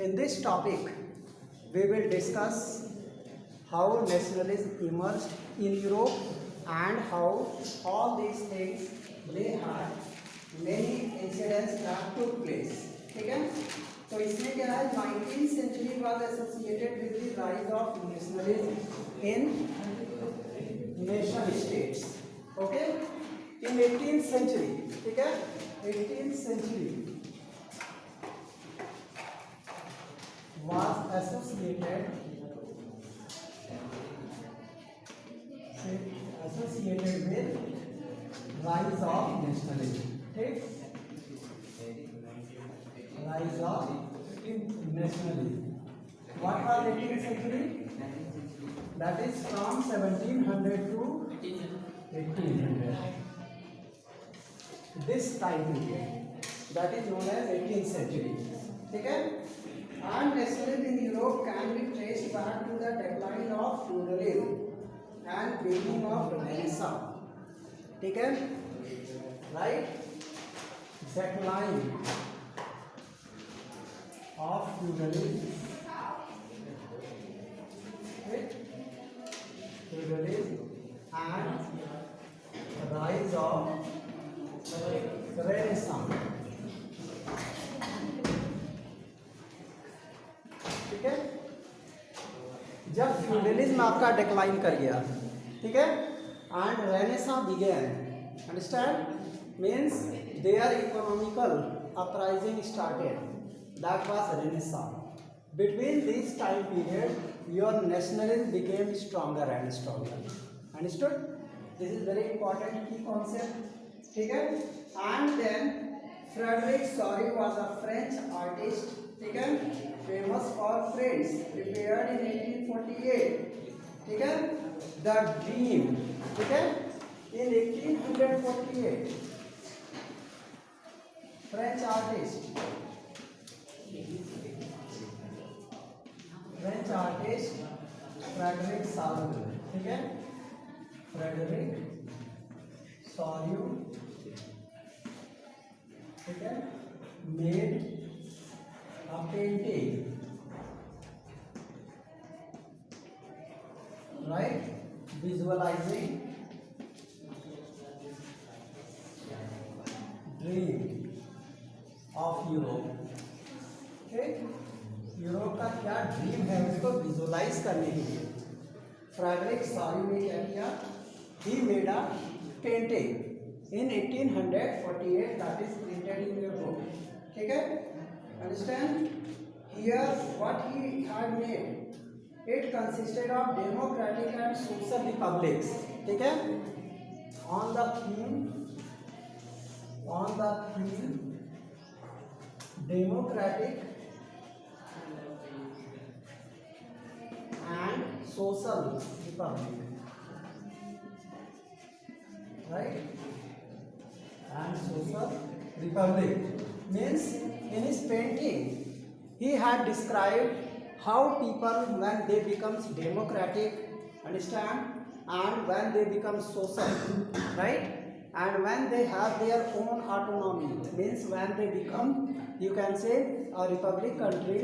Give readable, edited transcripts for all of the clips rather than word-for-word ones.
In this topic, we will discuss how nationalism emerged in Europe and how all these things they had many incidents that took place. ठीक है, तो इसमें क्या है, 19th century was associated with the rise of nationalism in nation states. Okay, in 18th century, ठीक है, 18th century was associated with rise of nationalism. ठीक, rise of nationalism. What was 18th century? That is from 1700 to 1800. This time period, that is known as 18th century. ठीक है, and nationalism in Europe can be traced back to the decline of feudalism and beginning of Renaissance. ठीक है, right? Decline of feudalism, and rise of Renaissance. ठीक है, जब feudalism आपका decline कर गया, ठीक है, and renaissance began, understand, means there economical uprising started, that was renaissance. Between this time period your nationalism became stronger and stronger. Understood? This is very important key concept. ठीक है, and then Frederic Sorrieu was a French artist, ठीक है, famous for friends, prepared in 1848. ठीक है, the dream, ठीक है, in 1848 French artist Frederic Sorrieu, ठीक है, फ्रेडरिक सॉरी, ठीक है, made a painting, right, visualizing dream of Europe. Okay, Europe का क्या ड्रीम है उसको विजुअलाइज करने के लिए फ्रेडरिक सॉरी ने क्या किया, he made a painting in 1848 that is printed in your book. ठीक है, understand? Here what he had made, it consisted of democratic and social republics. ठीक है, on the theme democratic and social republic, right, and social republic means in his painting he had described how people when they becomes democratic, understand, and when they become social, right, and when they have their own autonomy, means when they become, you can say, a republic country,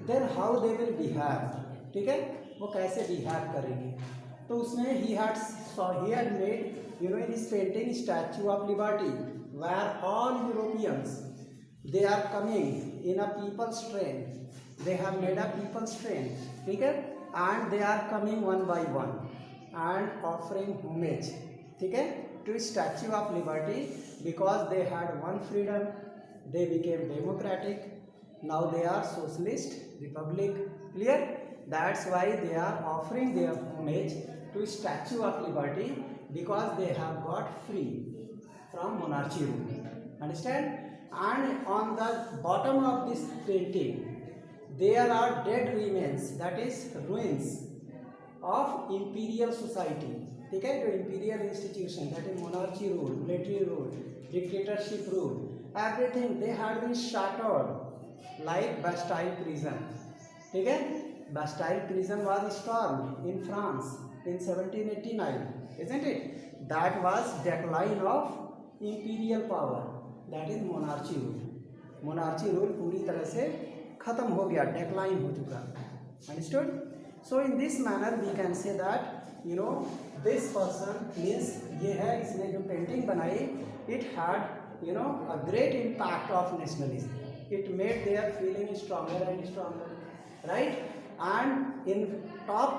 then how they will behave. ठीक है, वो कैसे behave करेंगे. तो उसमें he had made, in his painting, Statue of Liberty, where all Europeans, they are coming in a people's train. They have made a people's train, ठीक है, and they are coming one by one and offering homage, ठीक है, to Statue of Liberty, because they had one freedom, they became democratic, now they are socialist republic. Clear? That's why they are offering their homage to Statue of Liberty, because they have got free from monarchy rule. Understand? And on the bottom of this painting there are dead remains, that is ruins of imperial society. ठीक है, जो imperial institution, that is monarchy rule, military rule, dictatorship rule, everything they had been shattered like Bastille prison. ठीक है, Bastille prison was stormed in France in 1789, isn't it? That was decline of imperial power, that is monarchy rule. monarchy rule पूरी तरह से खत्म हो गया, decline हो चुका। Understood? So in this manner we can say that you know this person means ये है, इसने जो पेंटिंग बनाई, it had you know a great impact of nationalism, it made their feeling stronger and stronger, right? And in top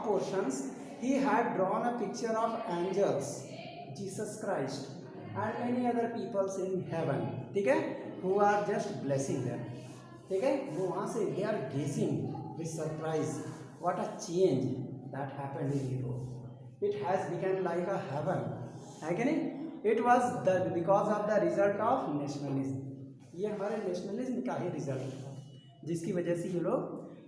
portions he had drawn a picture of angels, Jesus Christ and many other peoples in heaven, ठीक है, who are just blessing them, ठीक है। वो वहाँ से they are gazing with surprise what a change that happened in Europe, it has become like a heaven, है कि नहीं? It was the because of the result of nationalism, ये हमारे नेशनलिज्म का ही रिजल्ट था, जिसकी वजह से ये लोग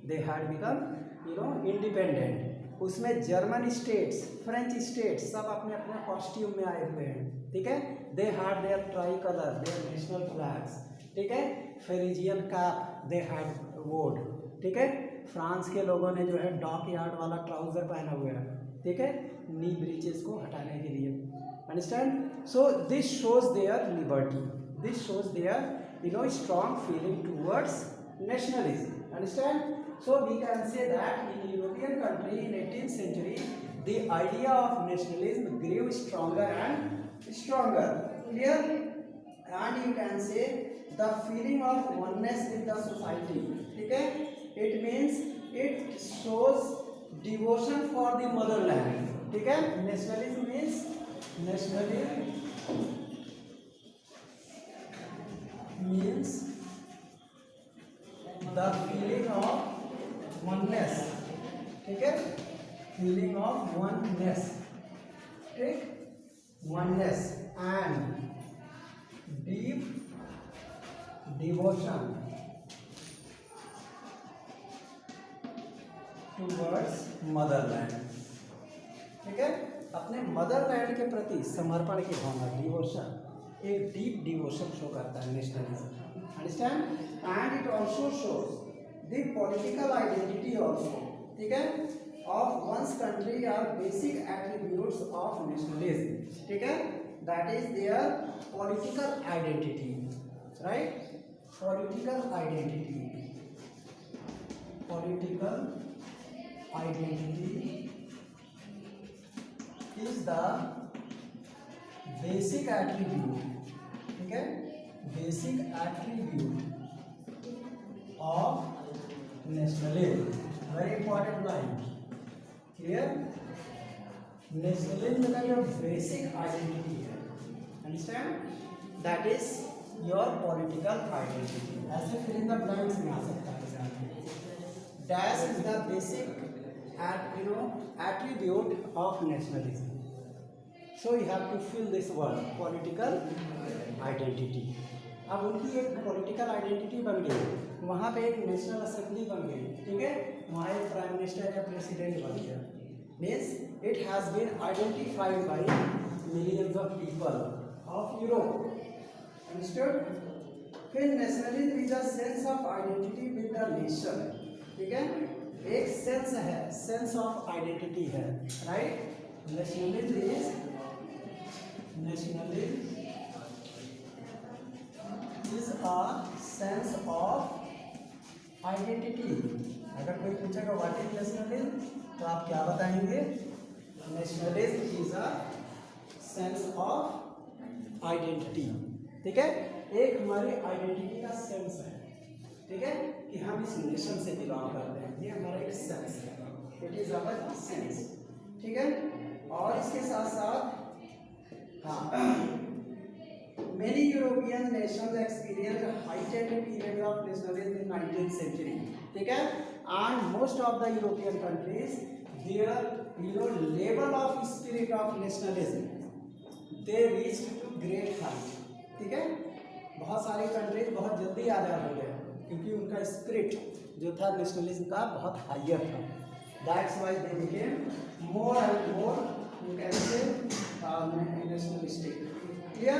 they had become you know independent. उसमें जर्मन स्टेट्स, फ्रेंच स्टेट्स सब अपने अपने कॉस्ट्यूम में आए हुए हैं, ठीक है। They had there try colour, there national flags, ठीक है। फेरिजियन कैप दे हैड वोड, ठीक है। फ्रांस के लोगों ने जो है डॉक यार्ड वाला ट्राउजर पहना हुआ है, ठीक है, नी ब्रीचेस को हटाने के लिए। Understand? So this shows their liberty, this shows their you know strong feeling towards nationalism. Understand? So we can say that in European country in 18th century the idea of nationalism grew stronger and stronger. Clear? And you can say the feeling of oneness with the society, okay? It means it shows devotion for the motherland, okay? Nationalism means the feeling of oneness, ठीक है, feeling of oneness, ठीक, oneness and deep devotion towards motherland, ठीक है, अपने Motherland के प्रति समर्पण की भावना, डिवोशन, एक डीप डिवोशन शो करता है nationalism. Understand? And it also shows the political identity also, ठीक है, of one's country are basic attributes of nationalism, ठीक है, that is their political identity, right? Political identity is the basic attribute, ठीक है, basic attribute of nationalism, very important line, clear? nationalism का जो basic identity है, understand, that is your political identity, ऐसे fill in the blanks में आ सकता है, dash is the basic attribute of nationalism. So you have to fill this word political identity. अब उनकी एक पॉलिटिकल आइडेंटिटी बन गई, वहाँ पे एक नेशनल असेंबली बन गई, ठीक है, वहाँ एक प्राइम मिनिस्टर या प्रेसिडेंट बन गया, means it has been identified by millions of people of Europe. Understood? फिर nationalism is a sense of identity with the nation, ठीक है, एक सेंस है, सेंस ऑफ आइडेंटिटी है, right? Nationalism is a sense of identity. अगर कोई पूछेगा what is nationalism तो आप क्या बताएंगे? Nationalism is a sense of identity, ठीक है, एक हमारी आइडेंटिटी का सेंस है, ठीक है, कि हम इस नेशन से बिलोंग करते हैं, ये हमारा एक सेंस है, इट इज अवर सेंस, ठीक है। और इसके साथ साथ हाँ, many European nations experience heightened period of nationalism in 19th century, ठीक है, and most of the European countries their level of spirit of nationalism they reached to great height, ठीक है, बहुत सारी कंट्रीज बहुत जल्दी आज़ाद हो गए क्योंकि उनका स्पिरिट जो था नेशनलिज्म का बहुत हायर था, that's why they became more and more you can say nationalistic. Clear?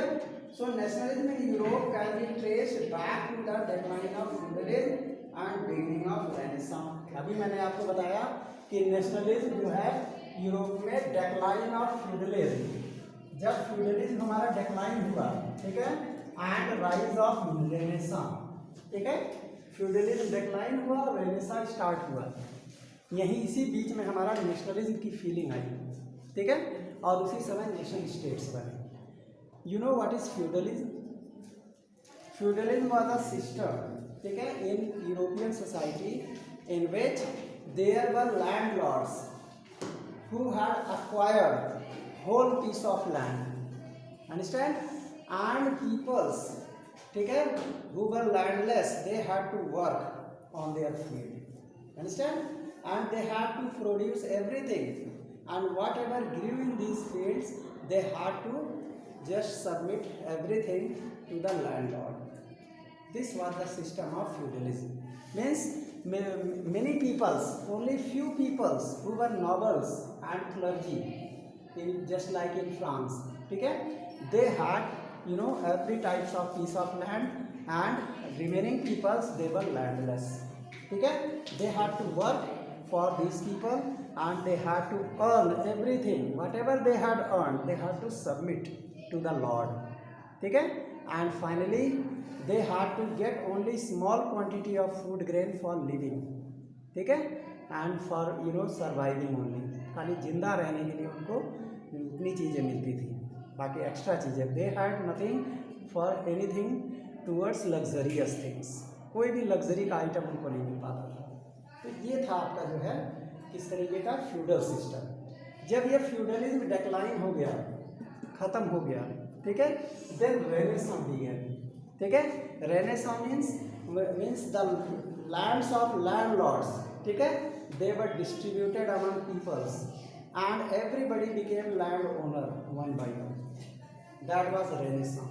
So nationalism in Europe can be traced back to the decline of feudalism and beginning of renaissance. अभी मैंने आपको बताया कि nationalism जो है Europe में decline of feudalism, जब feudalism हमारा डिक्लाइन हुआ, ठीक है, एंड राइज ऑफ रेनेसांस, ठीक है, फ्यूडलिज्म डिक्लाइन हुआ, रेनेसां स्टार्ट हुआ, यहीं इसी बीच में हमारा नेशनलिज्म की फीलिंग आई, ठीक है, और उसी समय नेशन स्टेट्स बने। You know what is feudalism? Feudalism was a system, ठीक है, in European society in which there were landlords who had acquired whole piece of land, understand, and peoples, ठीक है, who were landless, they had to work on their field, understand, and they had to produce everything, and whatever grew in these fields they had to just submit everything to the landlord. This was the system of feudalism. Means many peoples, only few peoples who were nobles and clergy, just like in France, ठीक है, they had every types of piece of land, and remaining peoples they were landless, ठीक है, they had to work for these people, and they had to earn everything, whatever they had earned they had to submit to the lord, ठीक है, and finally they had to get only small quantity of food grain for living, ठीक है, and for surviving only, खाली जिंदा रहने के लिए उनको इतनी चीज़ें मिलती थी, बाकी एक्स्ट्रा चीज़ें they had nothing for anything towards luxurious things, कोई भी लग्जरी का आइटम उनको नहीं मिल पाता था। तो ये था आपका जो है किस तरीके का फ्यूडल सिस्टम। जब ये फ्यूडलिज्म डिक्लाइन हो गया, ख़त्म हो गया, ठीक है, देन रेनेसां बिगन, ठीक है, renaissance means the lands of landlords, ठीक है, they were distributed among peoples and everybody became land owner one by one, that was renaissance,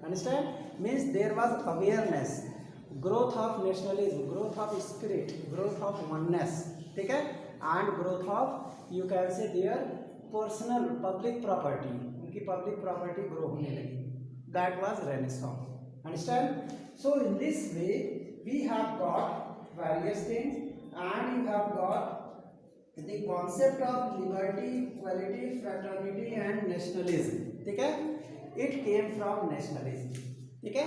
understand, means there was awareness, growth of nationalism, growth of spirit, growth of oneness, ठीक है, and growth of you can say their personal public property, उनकी public property grow होने लगी, that was renaissance, understand. So in this way we have got various things, and you have got the concept of liberty, equality, fraternity and nationalism, ठीक है, it came from nationalism, ठीक है,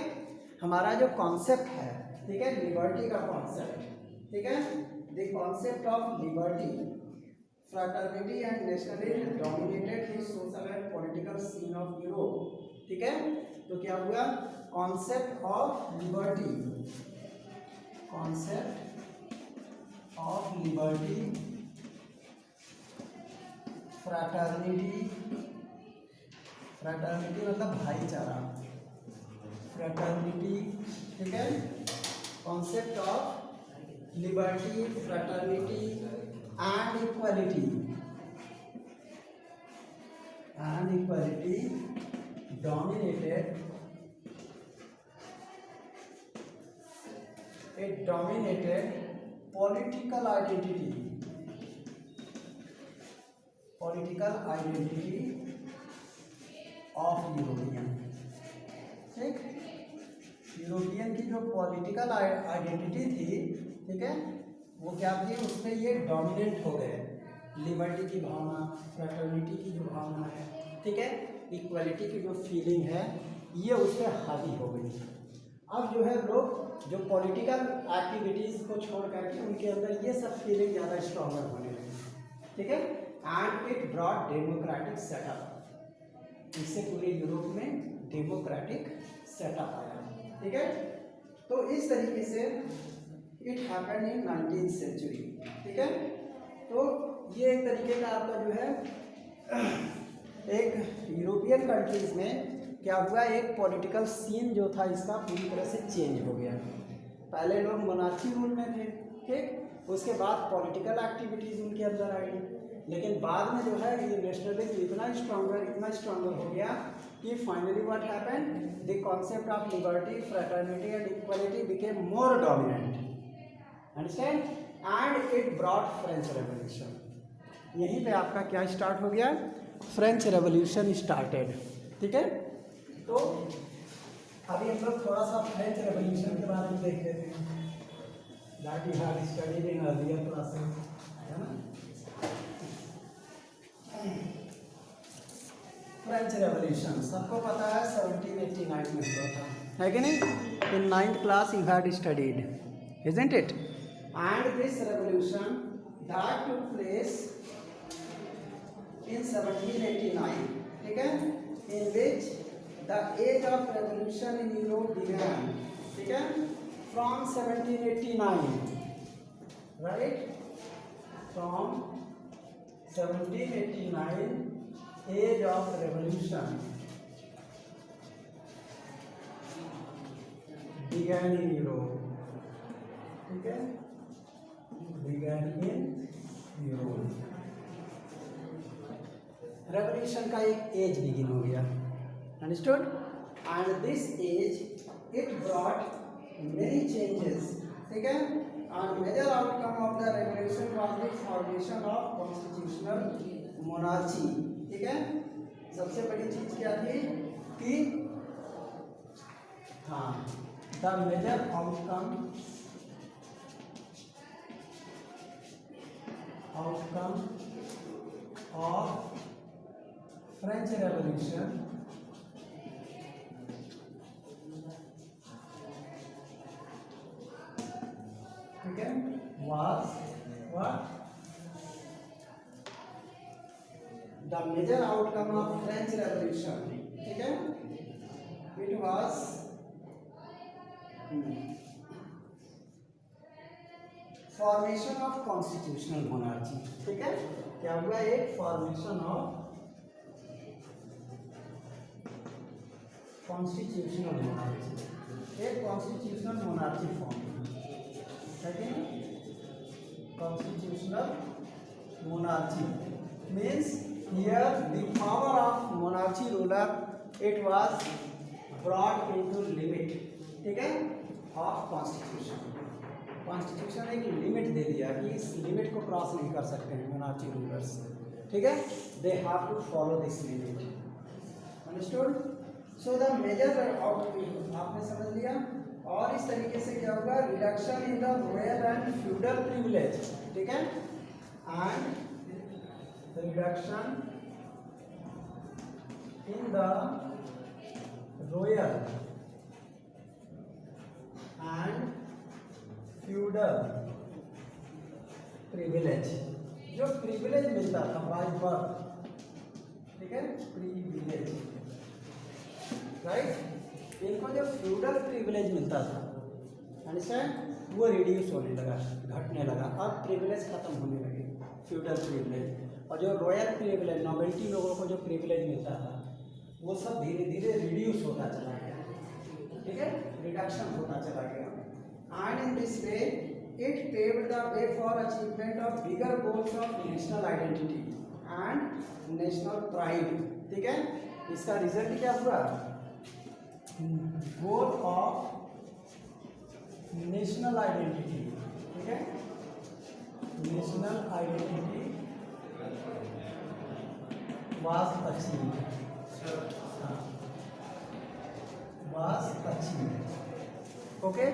हमारा जो concept है, ठीक है, लिबर्टी का कॉन्सेप्ट, ठीक है, the concept of liberty, fraternity and nationalism dominated the social and political scene of Europe, ठीक है, तो क्या हुआ, concept of liberty, concept of liberty, fraternity, fraternity मतलब भाईचारा, फ्रैटर्निटी, ठीक है, concept of liberty, fraternity and equality, dominated, it dominated political identity of European, ठीक, यूरोपियन की जो पॉलिटिकल आइडेंटिटी थी, ठीक है, वो क्या थी, उसमें ये डोमिनेंट हो गए, लिबर्टी की भावना, फ्रैटर्निटी की जो भावना है, ठीक है, इक्वलिटी की जो फीलिंग है, ये उसमें हावी हो गई। अब जो है लोग जो पॉलिटिकल एक्टिविटीज़ को छोड़ करके उनके अंदर ये सब फीलिंग ज़्यादा स्ट्रॉन्गर होने लगी, ठीक है, and it brought democratic setup, इससे पूरे यूरोप में डेमोक्रेटिक सेटअप आया, ठीक है, तो इस तरीके से it happened in 19th century, ठीक है, तो ये एक तरीके का आपका जो है एक यूरोपियन कंट्रीज़ में क्या हुआ, एक पॉलिटिकल सीन जो था इसका पूरी तरह से चेंज हो गया। पहले लोग मोनार्ची रूल में थे, ठीक, उसके बाद पॉलिटिकल एक्टिविटीज़ उनके अंदर आई, लेकिन बाद में जो है ये नेशनलिज्म इतना स्ट्रॉन्गर हो गया कि finally what happened, the concept of liberty, fraternity and equality became more dominant, understand, and it brought French revolution. यहीं पे आपका क्या स्टार्ट हो गया, फ्रेंच रेवोल्यूशन स्टार्टेड, ठीक है। तो अभी हम लोग थोड़ा सा फ्रेंच रेवोल्यूशन के बारे में देख लेते हैं, that you have studied in earlier classes, है ना। फ्रेंच रेवोल्यूशन सबको पता है 1789 में हुआ था, है कि नहीं, इन 9th class you had studied, isn't it? And this revolution that took place in 1789, okay, in which the age of revolution in Europe began, okay, from 1789, right? From 1789, age of revolution began in Europe, okay, began in Europe. Revolution का एक age begin हो गया, understood? And this age it brought many changes, ठीक है? And major outcome of the revolution was the formation of constitutional monarchy, ठीक है? सबसे बड़ी चीज क्या थी कि हाँ, the major outcome of French Revolution okay was what? The major outcome of French Revolution, okay, it was formation of constitutional monarchy, ठीक है? क्या हुआ? एक फॉर्मेशन ऑफ कॉन्स्टिट्यूशनल मोनार्ची, एक constitutional monarchy form, constitutional monarchy means here the power of monarchy ruler it was brought into limit, ठीक है, of constitution. Constitution एक limit दे दिया कि इस लिमिट को क्रॉस नहीं कर सकते हैं मोनार्ची रूलर्स, ठीक है? They have to follow this limit, understood? So the major outcome आपने समझ लिया। और इस तरीके से क्या होगा? Reduction in the royal and feudal privilege, ठीक है, and reduction in the royal and feudal privilege, जो प्रिविलेज मिलता था बाय बर्थ, ठीक है, प्रिविलेज, राइट? इनको जो फ्यूडल प्रिविलेज मिलता था, अंडरस्टैंड, वो रिड्यूस होने लगा, घटने लगा। अब प्रिविलेज खत्म होने लगे, फ्यूडल प्रिविलेज, और जो रॉयल प्रिविलेज, नॉबेल्टी लोगों को जो प्रिविलेज मिलता था वो सब धीरे धीरे रिड्यूस होता चला गया, ठीक है, रिडक्शन होता चला गया। And in this way it paved the way for achievement of bigger goals of national identity and national pride, ठीक है? इसका रिजल्ट क्या हुआ? गोल ऑफ नेशनल आइडेंटिटी, ठीक है, national identity was achieved, was achieved, okay?